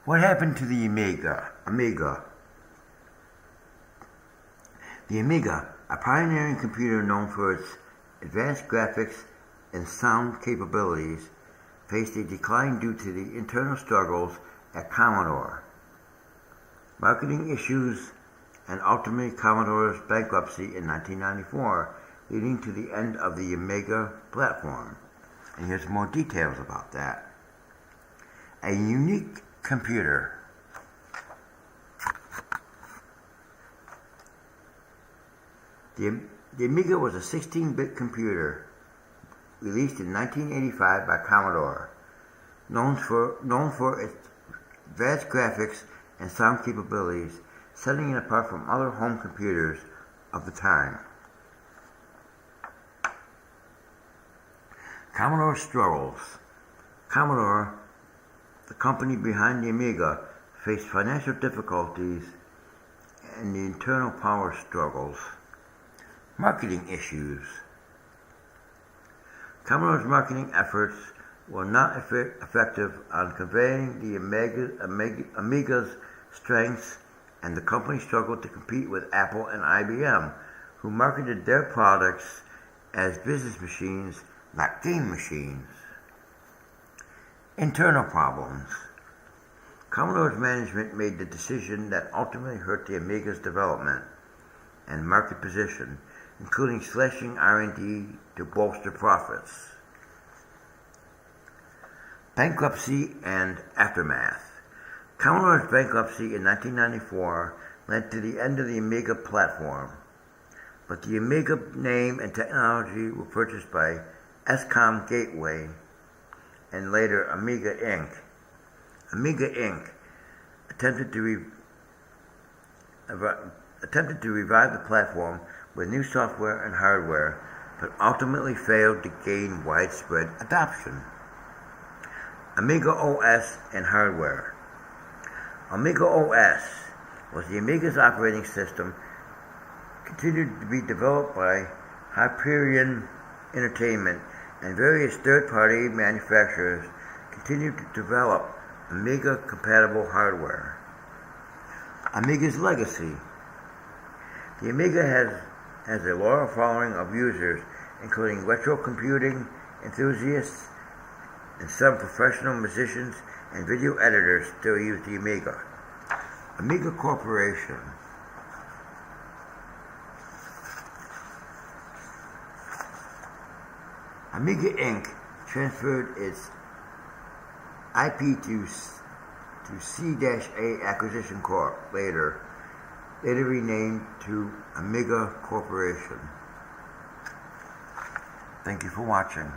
What happened to the Amiga? The Amiga, a pioneering computer known for its advanced graphics and sound capabilities, faced a decline due to the internal struggles at Commodore, marketing issues, and ultimately Commodore's bankruptcy in 1994, leading to the end of the Amiga platform. And here's more details about that. A unique computer. The Amiga was a 16-bit computer released in 1985 by Commodore, known for its advanced graphics and sound capabilities, setting it apart from other home computers of the time. Commodore struggles. Commodore, the company behind the Amiga, faced financial difficulties and the internal power struggles. Marketing issues. Commodore's marketing efforts were not effective on conveying the Amiga's strengths, and the company struggled to compete with Apple and IBM, who marketed their products as business machines, not game machines. Internal problems. Commodore's management made the decision that ultimately hurt the Amiga's development and market position, including slashing R&D to bolster profits. Bankruptcy and aftermath. Commodore's bankruptcy in 1994 led to the end of the Amiga platform, but the Amiga name and technology were purchased by SCOM Gateway and later Amiga Inc. Amiga Inc. attempted to revive the platform with new software and hardware, but ultimately failed to gain widespread adoption. Amiga OS and hardware. Amiga OS was the Amiga's operating system, continued to be developed by Hyperion Entertainment, and various third-party manufacturers continued to develop Amiga-compatible hardware. Amiga's legacy. The Amiga has a loyal following of users, including retro computing enthusiasts, and some professional musicians and video editors still use the Amiga. Amiga Corporation. Amiga Inc. transferred its IP to C-A Acquisition Corp. later renamed to Amiga Corporation. Thank you for watching.